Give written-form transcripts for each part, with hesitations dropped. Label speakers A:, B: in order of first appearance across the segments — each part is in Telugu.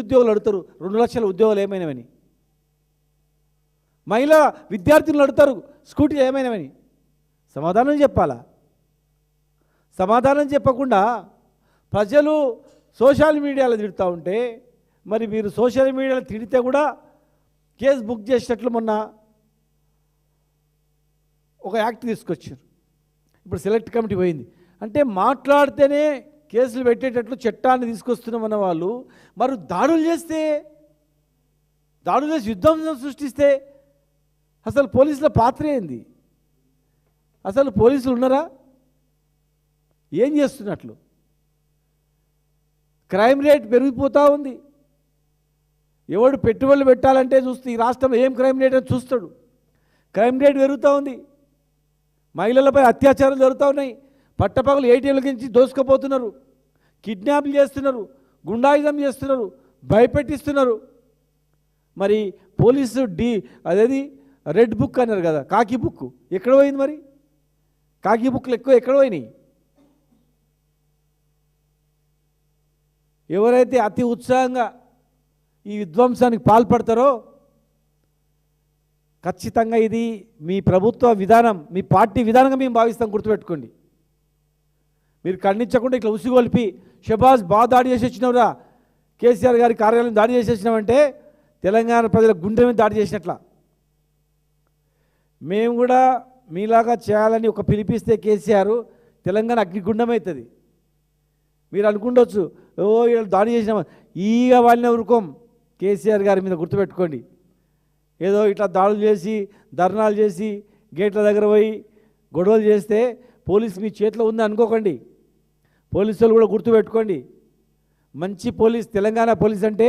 A: నిరుద్యోగులు అడుగుతారు 2 లక్షల ఉద్యోగాలు ఏమైనవని, మహిళా విద్యార్థులు అడుగుతారు స్కూటీలు ఏమైనవని. సమాధానం చెప్పాలా? సమాధానం చెప్పకుండా ప్రజలు సోషల్ మీడియాలో తిడుతూ ఉంటే, మరి మీరు సోషల్ మీడియాలో తిడితే కూడా కేసు బుక్ చేసేటట్లు మొన్న ఒక యాక్ట్ తీసుకొచ్చారు. ఇప్పుడు సెలెక్ట్ కమిటీ పోయింది. అంటే మాట్లాడితేనే కేసులు పెట్టేటట్లు చట్టాన్ని తీసుకొస్తున్నామన్న వాళ్ళు మరి దాడులు చేసి యుద్ధం సృష్టిస్తే అసలు పోలీసుల పాత్ర ఏంది? అసలు పోలీసులు ఉన్నారా? ఏం చేస్తున్నట్లు? క్రైమ్ రేట్ పెరిగిపోతూ ఉంది. ఎవడు పెట్టుబడులు పెట్టాలంటే చూస్తే ఈ రాష్ట్రంలో ఏం క్రైమ్ రేట్ అని చూస్తాడు. క్రైమ్ రేట్ పెరుగుతూ ఉంది. మహిళలపై అత్యాచారాలు జరుగుతూ ఉన్నాయి. పట్టపగలు ఏటీఎంల నుంచి దోసుకుపోతున్నారు, కిడ్నాప్లు చేస్తున్నారు, గుండాయిజం చేస్తున్నారు, భయపెట్టిస్తున్నారు. మరి పోలీసు అదేది రెడ్ బుక్ అన్నారు కదా, కాకి బుక్ ఎక్కడ పోయింది? మరి కాకి బుక్లు ఎక్కువ ఎక్కడ పోయినాయి? ఎవరైతే అతి ఉత్సాహంగా ఈ విధ్వంసానికి పాల్పడతారో ఖచ్చితంగా ఇది మీ ప్రభుత్వ విధానం, మీ పార్టీ విధానంగా మేము భావిస్తాం. గుర్తుపెట్టుకోండి. మీరు ఖండించకుండా ఇట్లా ఉసిగొల్పి షబాజ్ బాగా దాడి చేసి వచ్చినవరా, కేసీఆర్ గారి కార్యాలయం దాడి చేసి వచ్చినామంటే తెలంగాణ ప్రజల గుండె మీద దాడి చేసినట్ల. మేము కూడా మీలాగా చేయాలని ఒక పిలిపిస్తే కేసీఆర్ తెలంగాణ అగ్నిగుండం అవుతుంది. మీరు అనుకుండొచ్చు, ఓ వీళ్ళు దాడి చేసినామా, ఈగ వాళ్ళని ఊరుకోం కేసీఆర్ గారి మీద. గుర్తుపెట్టుకోండి. ఏదో ఇట్లా దాడులు చేసి ధర్నాలు చేసి గేట్ల దగ్గర పోయి గొడవలు చేస్తే పోలీసు మీ చేతిలో ఉంది అనుకోకండి. పోలీసులు కూడా గుర్తుపెట్టుకోండి. మంచి పోలీస్, తెలంగాణ పోలీస్ అంటే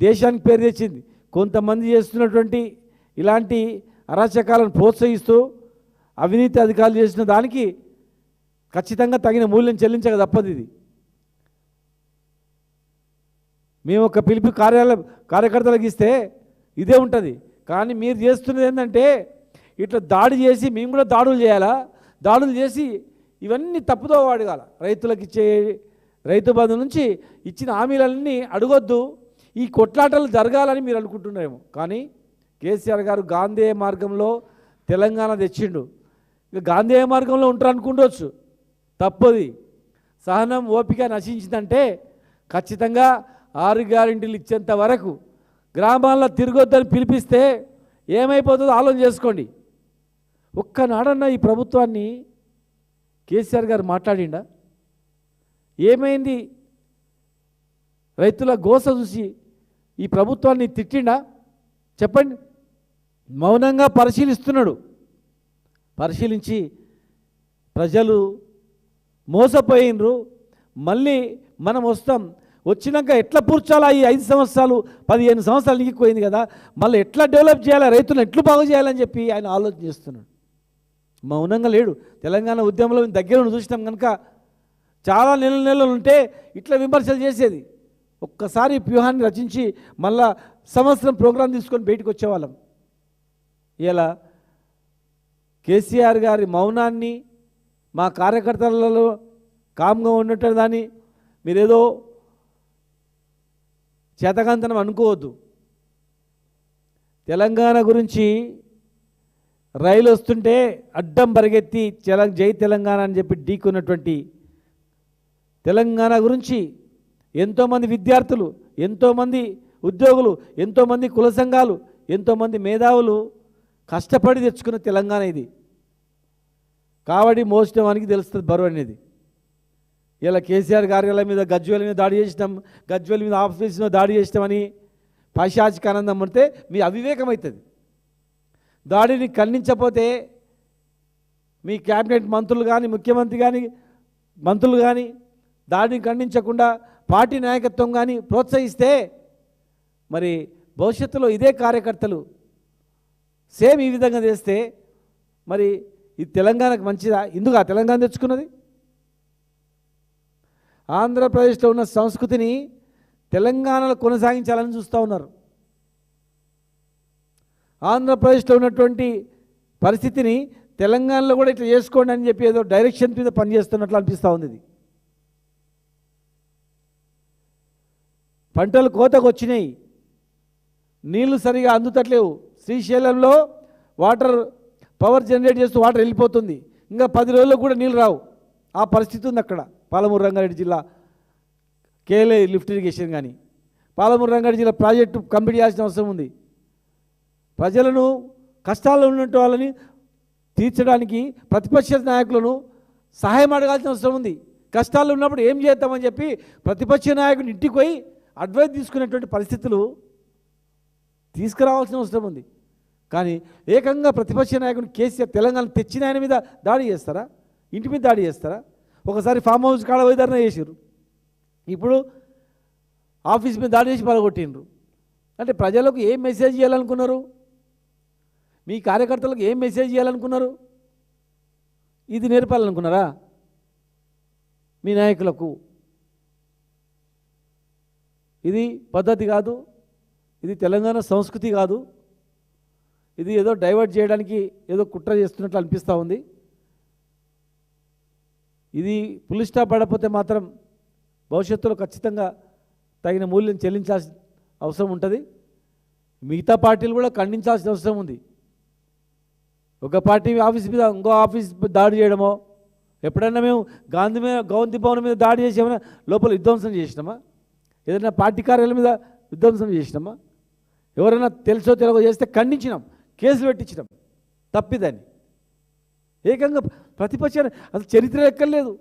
A: దేశానికి పేరు తెచ్చింది. కొంతమంది చేస్తున్నటువంటి ఇలాంటి అరాచకాలను ప్రోత్సహిస్తూ అవినీతి అధికారులు చేసిన దానికి ఖచ్చితంగా తగిన మూల్యం చెల్లించక తప్పదు. ఇది మేము ఒక పిలుపు కార్యకర్తలకు ఇస్తే ఇదే ఉంటుంది. కానీ మీరు చేస్తున్నది ఏంటంటే ఇట్లా దాడి చేసి మేము కూడా దాడులు చేయాలా, దాడులు చేసి ఇవన్నీ తప్పుదో అడగాల. రైతులకు ఇచ్చే రైతు బంధు నుంచి ఇచ్చిన హామీలన్నీ అడగొద్దు. ఈ కొట్లాటలు జరగాలని మీరు అనుకుంటున్నారేమో. కానీ కేసీఆర్ గారు గాంధేయ మార్గంలో తెలంగాణ తెచ్చిండు. ఇక గాంధేయ మార్గంలో ఉంటారు అనుకుంటవచ్చు, తప్పది. సహనం ఓపిక నశించిందంటే ఖచ్చితంగా 6 గ్యారెంటీలు ఇచ్చేంత వరకు గ్రామాల్లో తిరగొద్దని పిలిపిస్తే ఏమైపోతుందో ఆలోచన చేసుకోండి. ఒక్కనాడన్నా ఈ ప్రభుత్వాన్ని కేసీఆర్ గారు మాట్లాడిండా? ఏమైంది? రైతుల గోస చూసి ఈ ప్రభుత్వాన్ని తిట్టిండా? చెప్పండి. మౌనంగా పరిశీలిస్తున్నాడు. పరిశీలించి ప్రజలు మోసపోయినరు, మళ్ళీ మనం వస్తాం, వచ్చినాక ఎట్లా పూడ్చాలా, ఈ 5 సంవత్సరాలు 15 సంవత్సరాలు నీకిపోయింది కదా, మళ్ళీ ఎట్లా డెవలప్ చేయాలా, రైతులను ఎట్లు బాగు చేయాలని చెప్పి ఆయన ఆలోచన చేస్తున్నాడు. మౌనంగా లేడు. తెలంగాణ ఉద్యమంలో దగ్గర చూసినాం కనుక చాలా నెలలు ఉంటే ఇట్లా విమర్శలు చేసేది. ఒక్కసారి వ్యూహాన్ని రచించి మళ్ళా సంవత్సరం ప్రోగ్రాం తీసుకొని బయటకు వచ్చేవాళ్ళం. ఇలా కేసీఆర్ గారి మౌనాన్ని మా కార్యకర్తలలో కామ్గా ఉన్నట్టు దాన్ని మీరేదో చేతకాంతనం అనుకోవద్దు. తెలంగాణ గురించి రైలు వస్తుంటే అడ్డం పరిగెత్తి జై తెలంగాణ అని చెప్పి ఢీకున్నటువంటి తెలంగాణ గురించి ఎంతోమంది విద్యార్థులు, ఎంతోమంది ఉద్యోగులు, ఎంతోమంది కుల సంఘాలు, ఎంతోమంది మేధావులు కష్టపడి తెచ్చుకున్న తెలంగాణ ఇది. కాబట్టి మోసడానికి తెలుస్తుంది బరువు అనేది. ఇలా కేసీఆర్ కార్యాలయం మీద గజ్వేల్ మీద దాడి చేసినాం, గజ్వేల్ మీద ఆఫీస్ మీద దాడి చేసినామని పైశాచిక ఆనందం పడితే మీ అవివేకం అవుతుంది. దాడిని ఖండించకపోతే మీ క్యాబినెట్ మంత్రులు కానీ, ముఖ్యమంత్రి కానీ, మంత్రులు కానీ దాడిని ఖండించకుండా పార్టీ నాయకత్వం కానీ ప్రోత్సహిస్తే మరి భవిష్యత్తులో ఇదే కార్యకర్తలు సేమ్ ఈ విధంగా చేస్తే మరి ఇది తెలంగాణకు మంచిదా? ఎందుకు ఆ తెలంగాణ తెచ్చుకున్నది? ఆంధ్రప్రదేశ్లో ఉన్న సంస్కృతిని తెలంగాణలో కొనసాగించాలని చూస్తూ ఉన్నారు. ఆంధ్రప్రదేశ్లో ఉన్నటువంటి పరిస్థితిని తెలంగాణలో కూడా ఇట్లా చేసుకోండి అని చెప్పి ఏదో డైరెక్షన్ మీద పనిచేస్తున్నట్లు అనిపిస్తూ ఉంది. ఇది పంటలు కోతకు వచ్చినాయి, నీళ్లు సరిగా అందుతట్లేవు. శ్రీశైలంలో వాటర్ పవర్ జనరేట్ చేస్తూ వాటర్ వెళ్ళిపోతుంది, ఇంకా 10 రోజుల్లో కూడా నీళ్ళు రావు. ఆ పరిస్థితి ఉంది అక్కడ. పాలమూరు రంగారెడ్డి జిల్లా కేఎల్ఐ లిఫ్ట్ ఇరిగేషన్ కానీ పాలమూరు రంగారెడ్డి జిల్లా ప్రాజెక్టు కంప్లీట్ చేయాల్సిన అవసరం ఉంది. ప్రజలను కష్టాల్లో ఉన్నట్టు వాళ్ళని తీర్చడానికి ప్రతిపక్ష నాయకులను సహాయం అడగాల్సిన అవసరం ఉంది. కష్టాల్లో ఉన్నప్పుడు ఏం చేద్దామని చెప్పి ప్రతిపక్ష నాయకుని ఇంటికి పోయి అడ్వైస్ తీసుకునేటువంటి పరిస్థితులు తీసుకురావాల్సిన అవసరం ఉంది. కానీ ఏకంగా ప్రతిపక్ష నాయకుని కేసీఆర్ తెలంగాణ తెచ్చిన ఆయన మీద దాడి చేస్తారా? ఇంటి మీద దాడి చేస్తారా? ఒకసారి ఫామ్ హౌస్ కాడ పోయి ధర్నా చేసారు, ఇప్పుడు ఆఫీస్ మీద దాడి చేసి పడగొట్టిండ్రు. అంటే ప్రజలకు ఏం మెసేజ్ చేయాలనుకున్నారు? మీ కార్యకర్తలకు ఏం మెసేజ్ చేయాలనుకున్నారు? ఇది నేర్పాలనుకున్నారా మీ నాయకులకు? ఇది పద్ధతి కాదు, ఇది తెలంగాణ సంస్కృతి కాదు. ఇది ఏదో డైవర్ట్ చేయడానికి ఏదో కుట్ర చేస్తున్నట్లు అనిపిస్తూ ఉంది. ఇది ఫుల్ స్టాప్ పడకపోతే మాత్రం భవిష్యత్తులో ఖచ్చితంగా తగిన మూల్యం చెల్లించాల్సిన అవసరం ఉంటుంది. మిగతా పార్టీలు కూడా ఖండించాల్సిన అవసరం ఉంది. ఒక పార్టీ ఆఫీస్ మీద ఇంకో ఆఫీస్ దాడి చేయడమో, ఎప్పుడన్నా మేము గాంధీ భవన్ మీద దాడి చేసి ఏమైనా లోపల విధ్వంసం చేసినామా? ఏదైనా పార్టీ కార్యాలయం మీద విధ్వంసం చేసినామా? ఎవరైనా తెలుసో తెలియకో చేస్తే ఖండించినాం, కేసులు పెట్టించినాం, తప్పిదని. ఏకంగా ప్రతిపక్ష అసలు చరిత్ర ఎక్కర్లేదు.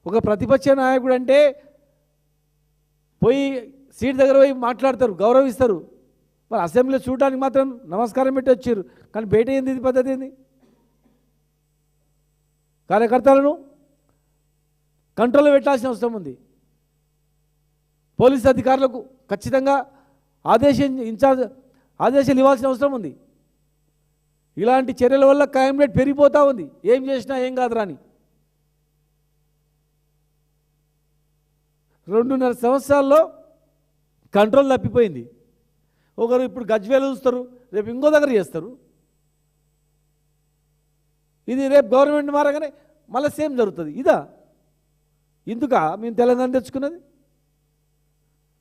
A: ఒక ప్రతిపక్ష నాయకుడు అంటే పోయి సీట్ దగ్గర పోయి మాట్లాడతారు, గౌరవిస్తారు. మరి అసెంబ్లీలో చూడడానికి మాత్రం నమస్కారం పెట్టి వచ్చారు, కానీ బయట ఏంది? ఇది పద్ధతి ఏంది? కార్యకర్తలను కంట్రోల్లో పెట్టాల్సిన అవసరం ఉంది. పోలీస్ అధికారులకు ఖచ్చితంగా ఆదేశాలు ఇవ్వాల్సిన అవసరం ఉంది. ఇలాంటి చర్యల వల్ల క్రైమ్ రేట్ పెరిగిపోతూ ఉంది. ఏం చేసినా ఏం కాదురా అని 2.5 సంవత్సరాల్లో కంట్రోల్ తప్పిపోయింది. ఒకరు ఇప్పుడు గజ్వేలు చూస్తారు, రేపు ఇంకో దగ్గర చేస్తారు. ఇది రేపు గవర్నమెంట్ మారగానే మళ్ళీ సేమ్ జరుగుతుంది. ఇదా ఇందుక మేము తెలంగాణ తెచ్చుకున్నది?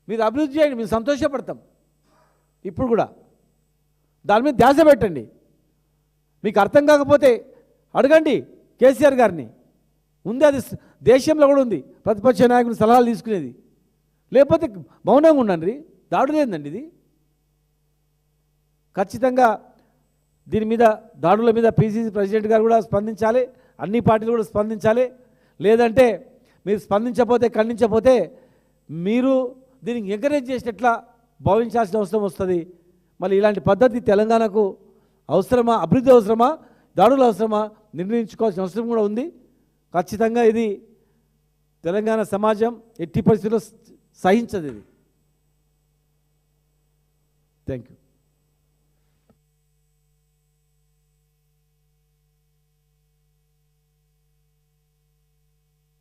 A: మీరు అభివృద్ధి చేయండి, మేము సంతోషపడతాం. ఇప్పుడు కూడా దాని మీద ధ్యాస పెట్టండి. మీకు అర్థం కాకపోతే అడగండి కేసీఆర్ గారిని. ఉంది, అది దేశంలో కూడా ఉంది, ప్రతిపక్ష నాయకుని సలహాలు తీసుకునేది. లేకపోతే మౌనంగా ఉండండి, దాడులు ఏందండి ఇది? ఖచ్చితంగా దీని మీద దాడుల మీద పిసిసి ప్రెసిడెంట్ గారు కూడా స్పందించాలి, అన్ని పార్టీలు కూడా స్పందించాలి. లేదంటే మీరు స్పందించకపోతే, ఖండించకపోతే మీరు దీనికి ఎంకరేజ్ చేసినట్లా భావించాల్సిన అవసరం వస్తుంది. మళ్ళీ ఇలాంటి పద్ధతి తెలంగాణకు అవసరమా, అభివృద్ధి అవసరమా, దాడులు అవసరమా నిర్ణయించుకోవాల్సిన అవసరం కూడా ఉంది. ఖచ్చితంగా ఇది తెలంగాణ సమాజం ఎట్టి పరిస్థితుల్లో సహించదు ఇది. Thank you.